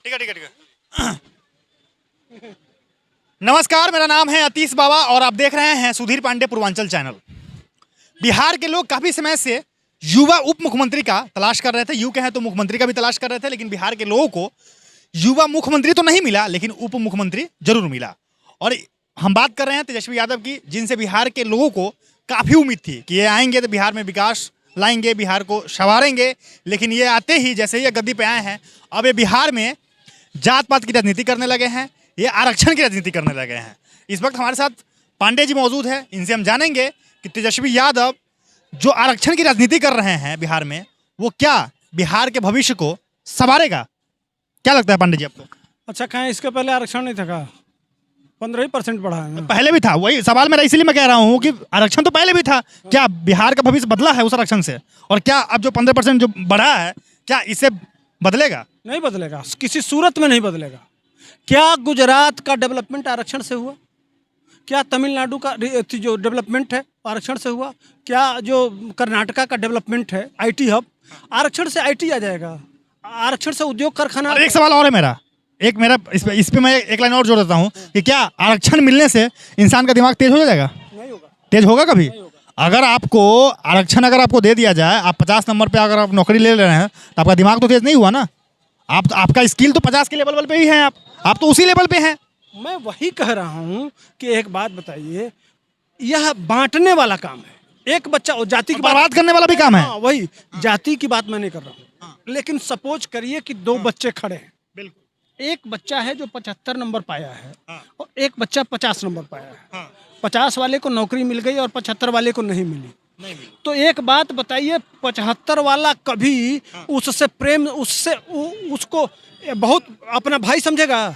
ठीक है ठीक है ठीक है। नमस्कार, मेरा नाम है अतीश बाबा और आप देख रहे हैं सुधीर पांडे पूर्वांचल चैनल। बिहार के लोग काफ़ी समय से युवा उप मुख्यमंत्री का तलाश कर रहे थे। यूँ कहें तो मुख्यमंत्री का भी तलाश कर रहे थे, लेकिन बिहार के लोगों को युवा मुख्यमंत्री तो नहीं मिला, लेकिन उप मुख्यमंत्री जरूर मिला। और हम बात कर रहे हैं तेजस्वी यादव की, जिनसे बिहार के लोगों को काफ़ी उम्मीद थी कि ये आएंगे तो बिहार में विकास लाएंगे, बिहार को संवारेंगे। लेकिन ये आते ही जैसे ही ये गद्दी पे आए हैं, अब ये बिहार में जात पात की राजनीति करने लगे हैं, ये आरक्षण की राजनीति करने लगे हैं। इस वक्त हमारे साथ पांडे जी मौजूद हैं, इनसे हम जानेंगे कि तेजस्वी यादव जो आरक्षण की राजनीति कर रहे हैं बिहार में, वो क्या बिहार के भविष्य को संवारेगा? क्या लगता है पांडे जी आपको? अच्छा, कहें इसके पहले आरक्षण नहीं था का? 15% बढ़ा है ना? पहले भी था, वही सवाल मेरा, इसीलिए मैं कह रहा हूँ कि आरक्षण तो पहले भी था। क्या बिहार का भविष्य बदला है उस आरक्षण से? और क्या अब जो 15% जो बढ़ा है, क्या इससे बदलेगा? नहीं बदलेगा, किसी सूरत में नहीं बदलेगा। क्या गुजरात का डेवलपमेंट आरक्षण से हुआ? क्या तमिलनाडु का जो डेवलपमेंट है आरक्षण से हुआ? क्या जो कर्नाटका का डेवलपमेंट है आईटी हब, आरक्षण से आईटी आ जाएगा, आरक्षण से उद्योग कारखाना। और एक सवाल और है मेरा, इस पे मैं एक लाइन और जोड़ देता हूँ कि क्या आरक्षण मिलने से इंसान का दिमाग तेज हो जाएगा? नहीं होगा। तेज होगा कभी? अगर आपको आरक्षण अगर आपको दे दिया जाए, आप 50 नंबर पे अगर आप नौकरी ले रहे हैं, तो आपका दिमाग तो तेज नहीं हुआ ना। आपका स्किल तो 50 के लेवल पे ही है, आप तो उसी लेवल पे हैं। मैं वही कह रहा हूँ कि एक बात बताइए, यह बांटने वाला काम है। एक बच्चा और जाति की बर्बाद करने वाला भी काम है। हाँ, वही जाति की बात मैं नहीं कर रहा हूँ। लेकिन सपोज करिए कि दो बच्चे खड़े हैं, बिल्कुल। एक बच्चा है जो 75 नंबर पाया है हाँ। और एक बच्चा 50 नंबर पाया है। 50 वाले को नौकरी मिल गई और 75 वाले को नहीं मिली। तो एक बात बताइए, 75 वाला कभी उससे प्रेम, उसको बहुत अपना भाई समझेगा?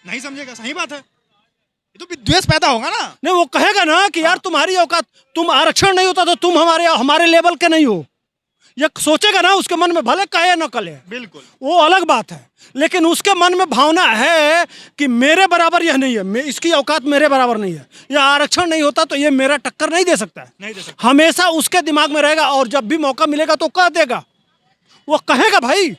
नहीं समझेगा, सही बात है। ये तो विद्वेष पैदा होगा ना। नहीं, वो कहेगा ना कि यार तुम्हारी औकात, तुम आरक्षण नहीं होता तो तुम हमारे लेवल के नहीं हो। ये सोचेगा ना, उसके मन में भले कहे न कहे, बिल्कुल, वो अलग बात है। लेकिन उसके मन में भावना है कि मेरे बराबर यह नहीं है, इसकी औकात मेरे बराबर नहीं है, या आरक्षण नहीं होता तो ये मेरा टक्कर नहीं दे सकता है। नहीं दे सकता। हमेशा उसके दिमाग में रहेगा और जब भी मौका मिलेगा तो कह देगा, वो कहेगा भाई।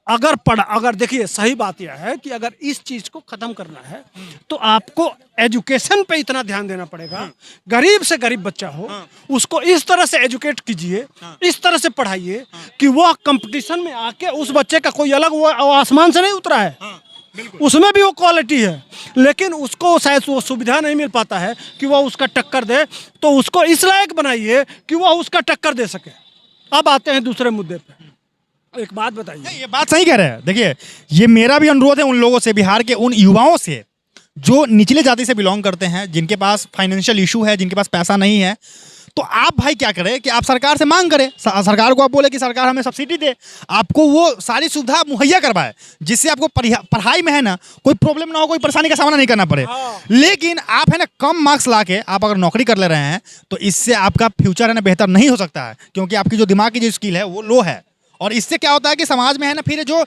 अगर देखिए, सही बात यह है कि अगर इस चीज को खत्म करना है तो आपको एजुकेशन पे इतना ध्यान देना पड़ेगा। गरीब से गरीब बच्चा हो, उसको इस तरह से एजुकेट कीजिए, इस तरह से पढ़ाइए कि वह कंपटीशन में आके, उस बच्चे का कोई अलग वो आसमान से नहीं उतरा है, उसमें भी वो क्वालिटी है, लेकिन उसको शायद वो सुविधा नहीं मिल पाता है कि वह उसका टक्कर दे। तो उसको इस लायक बनाइए कि वह उसका टक्कर दे सके। अब आते हैं दूसरे मुद्दे पे। एक बात बताइए। ये बात सही कह रहे हैं। देखिए, ये मेरा भी अनुरोध है उन लोगों से, बिहार के उन युवाओं से जो निचले जाति से बिलोंग करते हैं, जिनके पास फाइनेंशियल इशू है, जिनके पास पैसा नहीं है, तो आप भाई क्या करें कि आप सरकार से मांग करें, सरकार को आप बोले कि सरकार हमें सब्सिडी दे, आपको वो सारी सुविधा मुहैया करवाए, जिससे आपको पढ़ाई में है ना कोई प्रॉब्लम ना हो, कोई परेशानी का सामना नहीं करना पड़े। लेकिन आप है ना कम मार्क्स ला के आप अगर नौकरी कर ले रहे हैं, तो इससे आपका फ्यूचर है ना बेहतर नहीं हो सकता है, क्योंकि आपकी जो दिमाग की जो स्किल है वो लो है। और इससे क्या होता है कि समाज में है ना फिर जो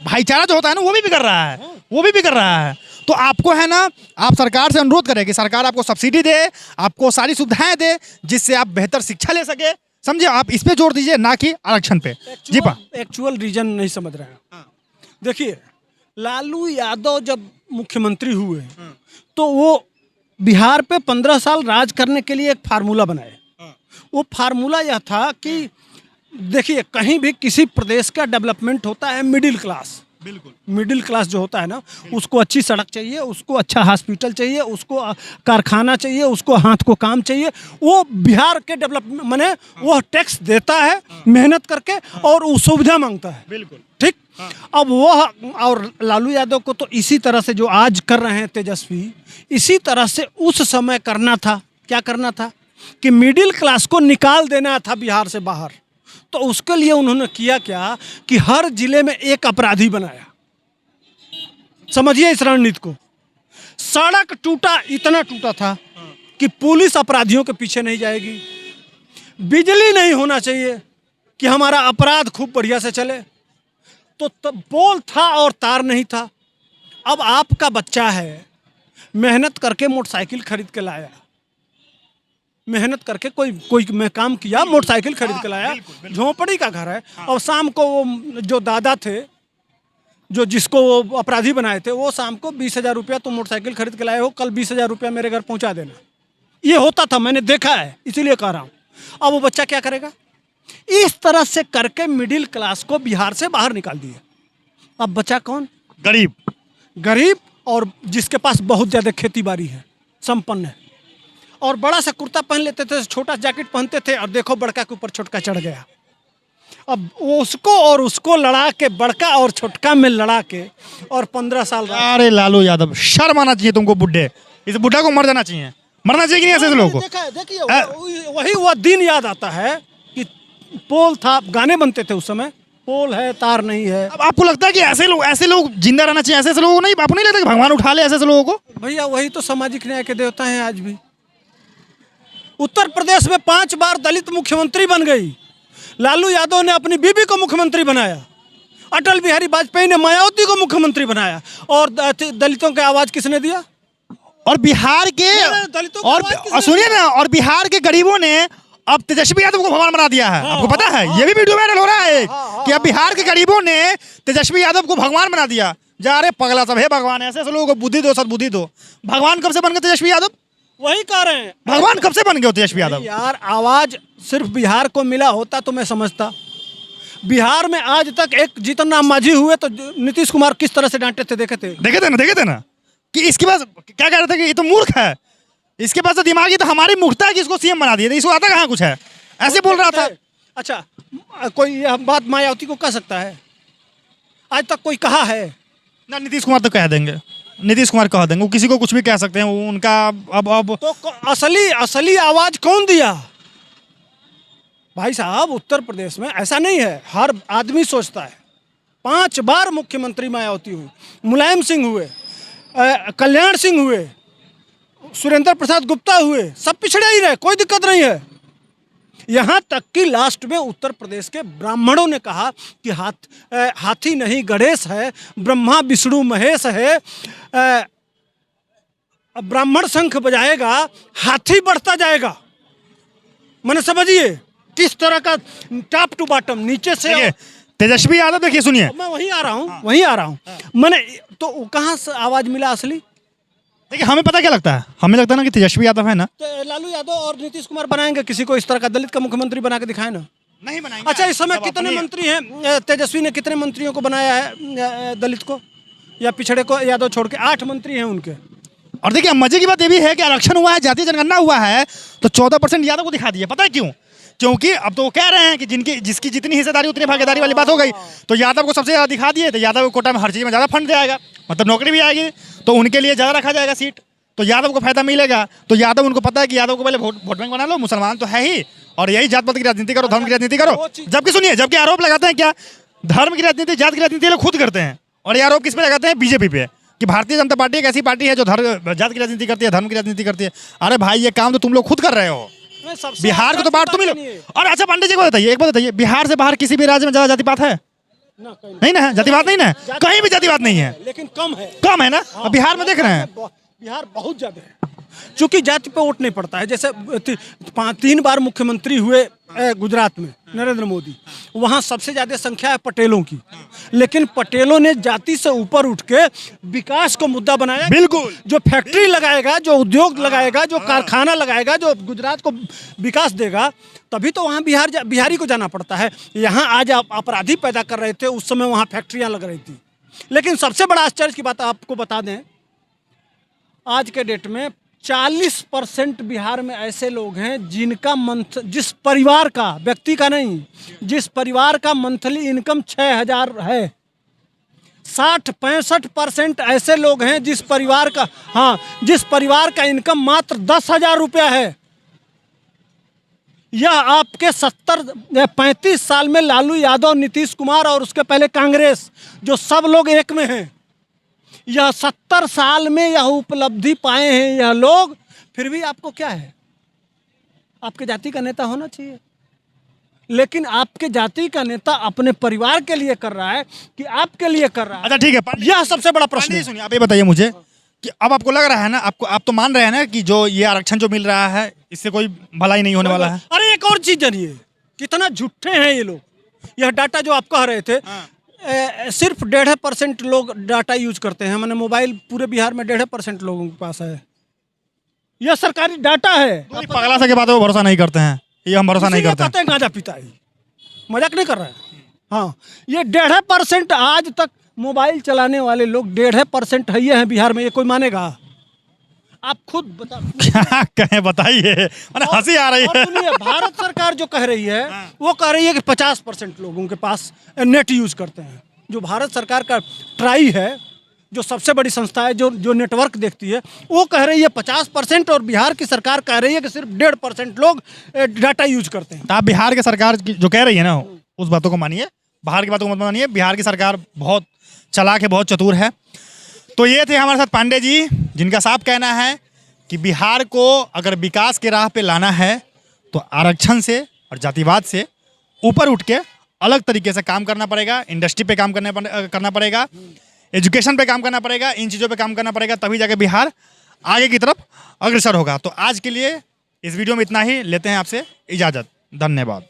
भाईचारा जो होता है ना, वो भी बिगड़ रहा है, वो भी बिगड़ रहा है। तो आपको है ना, आप सरकार से अनुरोध करें कि सरकार आपको सब्सिडी दे, आपको सारी सुविधाएं दे, जिससे आप बेहतर शिक्षा ले सके। समझे? आप इस पे जोर दीजिए, ना कि आरक्षण पे। जी पा एक्चुअल रीजन नहीं समझ रहे हैं। देखिए, लालू यादव जब मुख्यमंत्री हुए तो वो बिहार पे 15 साल राज करने के लिए एक फार्मूला बनाए। वो फार्मूला यह था कि देखिए, कहीं भी किसी प्रदेश का डेवलपमेंट होता है मिडिल क्लास। बिल्कुल। मिडिल क्लास जो होता है ना, उसको अच्छी सड़क चाहिए, उसको अच्छा हॉस्पिटल चाहिए, उसको कारखाना चाहिए, उसको हाथ को काम चाहिए। वो बिहार के डेवलपमेंट माने वो टैक्स देता है मेहनत करके और वो सुविधा मांगता है। बिल्कुल ठीक। अब वह और लालू यादव को तो इसी तरह से जो आज कर रहे हैं तेजस्वी, इसी तरह से उस समय करना था। क्या करना था कि मिडिल क्लास को निकाल देना था बिहार से बाहर। तो उसके लिए उन्होंने किया क्या कि हर जिले में एक अपराधी बनाया। समझिए इस रणनीति को। सड़क टूटा, इतना टूटा था कि पुलिस अपराधियों के पीछे नहीं जाएगी। बिजली नहीं होना चाहिए कि हमारा अपराध खूब बढ़िया से चले। तो पोल था और तार नहीं था। अब आपका बच्चा है, मेहनत करके मोटरसाइकिल खरीद के लाया, मेहनत करके कोई मैं काम किया, मोटरसाइकिल खरीद के लाया, झोंपड़ी का घर है, और शाम को वो जो दादा थे जो जिसको वो अपराधी बनाए थे, वो शाम को 20,000 रुपया तुम मोटरसाइकिल खरीद के लाए हो, कल 20,000 रुपया मेरे घर पहुंचा देना। ये होता था, मैंने देखा है, इसीलिए कह रहा हूँ। अब वो बच्चा क्या करेगा? इस तरह से करके मिडिल क्लास को बिहार से बाहर निकाल दिए। अब बचा कौन? गरीब। गरीब और जिसके पास बहुत ज़्यादा खेती बाड़ी है, संपन्न है, और बड़ा सा कुर्ता पहन लेते थे, छोटा जैकेट पहनते थे, और देखो बड़का के ऊपर छोटका चढ़ गया। अब उसको और उसको लड़ा के, बड़का और छोटका में लड़ा के, और 15 साल अरे लालू यादव, शर्म आना चाहिए तुमको बुड्ढे। इस बुड्ढा को मर जाना चाहिए, मरना चाहिए कि नहीं ऐसे लोगों को? देखा है, देखिए वही वह दिन याद आता है कि पोल था, गाने बनते थे उस समय, पोल है तार नहीं है। अब आपको लगता है कि ऐसे लोग जिंदा रहना चाहिए? ऐसे लोगों को नहीं, आपको नहीं लगता कि भगवान उठा ले ऐसे लोगों को? भैया वही तो सामाजिक न्याय के देवता हैं आज भी। उत्तर प्रदेश में 5 बार दलित मुख्यमंत्री बन गई। लालू यादव ने अपनी बीबी को मुख्यमंत्री बनाया, अटल बिहारी वाजपेयी ने मायावती को मुख्यमंत्री बनाया, और दलितों की आवाज किसने दिया? और बिहार के दलितों को और सुनिए ना, और बिहार के गरीबों ने अब तेजस्वी यादव को भगवान बना दिया है। आपको पता है? ये भी वीडियो वायरल हो रहा है कि अब बिहार के गरीबों ने तेजस्वी यादव को भगवान बना दिया। जा रहे पगला सब, हे भगवान ऐसे लोगों को बुद्धि दो, सद्बुद्धि दो। भगवान कब से बन गए तेजस्वी यादव? वही कह रहे हैं, भगवान कब से बन गए तेजस्वी यादव? यार आवाज सिर्फ बिहार को मिला होता तो मैं समझता। बिहार में आज तक एक जीतन राम मांझी हुए तो नीतीश कुमार किस तरह से डांटे थे, देखे थे ना कि इसके पास क्या कह रहे थे कि ये तो मूर्ख है, इसके पास तो दिमागी, तो हमारी मूर्खता है कि इसको सीएम बना दिया, इसको आता कहाँ कुछ है, ऐसे बोल रहा था। अच्छा, कोई यह बात मायावती को कह सकता है? आज तक कोई कहा है? ना, नीतीश कुमार तो कह देंगे, नीतीश कुमार कह देंगे, वो किसी को कुछ भी कह सकते हैं, वो उनका अब तो असली आवाज कौन दिया? भाई साहब, उत्तर प्रदेश में ऐसा नहीं है, हर आदमी सोचता है। 5 बार मुख्यमंत्री मायावती हुई, मुलायम सिंह हुए, कल्याण सिंह हुए, सुरेंद्र प्रसाद गुप्ता हुए, सब पिछड़े ही रहे, कोई दिक्कत नहीं है। यहाँ तक कि लास्ट में उत्तर प्रदेश के ब्राह्मणों ने कहा कि हाथी नहीं गणेश है, ब्रह्मा विष्णु महेश है, ब्राह्मण शंख बजाएगा हाथी बढ़ता जाएगा। मैंने समझिए किस तरह का टॉप टू बॉटम, नीचे से। तेजस्वी यादव देखिए, सुनिए, मैं वहीं आ रहा हूँ, मैंने तो कहाँ से आवाज मिला असली? देखिए, हमें पता क्या लगता है, हमें लगता है ना कि तेजस्वी यादव है ना, तो लालू यादव और नीतीश कुमार बनाएंगे किसी को इस तरह का दलित का मुख्यमंत्री बना के दिखाए ना? नहीं बनाएंगे। अच्छा, इस समय कितने मंत्री हैं? तेजस्वी ने कितने मंत्रियों को बनाया है दलित को या पिछड़े को, यादव छोड़ के? 8 मंत्री हैं उनके। और देखिए, मजे की बात ये भी है कि आरक्षण हुआ है, जातीय जनगणना हुआ है, तो 14% यादव को दिखा दिया। पता है क्यों? क्योंकि अब तो वो कह रहे हैं कि जिसकी जितनी हिस्सेदारी उतनी भागीदारी वाली बात हो गई, तो यादव को सबसे ज़्यादा दिखा दिए, तो यादव को कोटा में हर चीज़ में ज़्यादा फंड दिया जाएगा, मतलब नौकरी भी आएगी, तो उनके लिए ज़्यादा रखा जाएगा सीट, तो यादव को फायदा मिलेगा। तो यादव, उनको पता है कि यादव को पहले वोट बैंक बना लो, मुसलमान तो है ही, और यही जात पात की राजनीति करो, धर्म की राजनीति करो। जबकि सुनिए, जबकि आरोप लगाते हैं क्या, धर्म की राजनीति, जात की राजनीति लोग खुद करते हैं, और ये आरोप किस पे लगाते हैं? बीजेपी पे, कि भारतीय जनता पार्टी एक ऐसी पार्टी है जो जात की राजनीति करती है, धर्म की राजनीति करती है। अरे भाई, ये काम तो तुम लोग खुद कर रहे हो। बिहार को तो बांट तुम ही लो। और अच्छा पांडे जी को बताइए, एक बात बताइए, बिहार से बाहर किसी भी राज्य में ज्यादा जातिवाद है? नहीं ना, जातिवाद नहीं ना, कहीं भी जातिवाद नहीं है, लेकिन कम है ना। अब बिहार में देख रहे हैं, बिहार बहुत ज्यादा है, चूंकि जाति पे वोट नहीं पड़ता है। जैसे 3 बार मुख्यमंत्री हुए गुजरात में नरेंद्र मोदी, वहाँ सबसे ज्यादा संख्या है पटेलों की, लेकिन पटेलों ने जाति से ऊपर उठ के विकास को मुद्दा बनाया। बिल्कुल, जो फैक्ट्री लगाएगा, जो उद्योग लगाएगा, जो कारखाना लगाएगा, जो गुजरात को विकास देगा, तभी तो वहाँ बिहारी को जाना पड़ता है। यहाँ आज आप अपराधी पैदा कर रहे थे, उस समय वहाँ फैक्ट्रियाँ लग रही थी। लेकिन सबसे बड़ा आश्चर्य की बात आपको बता दें, आज के डेट में 40% बिहार में ऐसे लोग हैं जिनका जिस परिवार का, व्यक्ति का नहीं, जिस परिवार का मंथली इनकम 6,000 है। 60-65% ऐसे लोग हैं जिस परिवार का इनकम मात्र 10,000 रुपया है। यह आपके 35 साल में लालू यादव, नीतीश कुमार और उसके पहले कांग्रेस, जो सब लोग एक में हैं, यह 70 साल में यह उपलब्धि पाए हैं यह लोग। फिर भी आपको क्या है, आपके जाति का नेता होना चाहिए, लेकिन आपके जाति का नेता अपने परिवार के लिए कर रहा है कि आपके लिए कर रहा है? अच्छा ठीक है, यह सबसे बड़ा प्रश्न है। सुनिए, आप ये बताइए मुझे कि अब आपको लग रहा है ना, आप तो मान रहे हैं ना कि जो ये आरक्षण जो मिल रहा है, इससे कोई भलाई नहीं होने वाला है? अरे एक और चीज जानिए, कितना झूठे हैं ये लोग। यह डाटा जो आप कह रहे थे, सिर्फ 1.5% लोग डाटा यूज करते हैं। मैंने मोबाइल पूरे बिहार में 1.5% लोगों के पास है। यह सरकारी डाटा है। तो पगला सा के बातों पर भरोसा नहीं करते हैं, ये हम भरोसा नहीं इसीलिए करते हैं। कहते हैं गांजा पीता है, मजाक नहीं कर रहे हैं। हाँ, ये 1.5% आज तक मोबाइल चलाने वाले लोग 1.5% है, ये हैं बिहार में। ये कोई मानेगा? आप खुद बता। क्या कहें बताइए, अरे हंसी आ रही और है। सुनिए, भारत सरकार जो कह रही है वो कह रही है कि 50% लोगों के पास नेट यूज करते हैं। जो भारत सरकार का ट्राई है, जो सबसे बड़ी संस्था है जो नेटवर्क देखती है, वो कह रही है 50%, और बिहार की सरकार कह रही है कि सिर्फ 1.5% लोग डाटा यूज करते हैं। तो आप बिहार की सरकार जो कह रही है ना, उस बातों को मानिए, बाहर की बातों को मत मानिए। बिहार की सरकार बहुत चालाक है, बहुत चतुर है। तो ये थे हमारे साथ पांडे जी, जिनका साफ कहना है कि बिहार को अगर विकास के राह पे लाना है तो आरक्षण से और जातिवाद से ऊपर उठ के अलग तरीके से काम करना पड़ेगा। इंडस्ट्री पे काम करना पड़ेगा, एजुकेशन पे काम करना पड़ेगा, इन चीज़ों पे काम करना पड़ेगा, तभी जाके बिहार आगे की तरफ अग्रसर होगा। तो आज के लिए इस वीडियो में इतना ही, लेते हैं आपसे इजाज़त। धन्यवाद।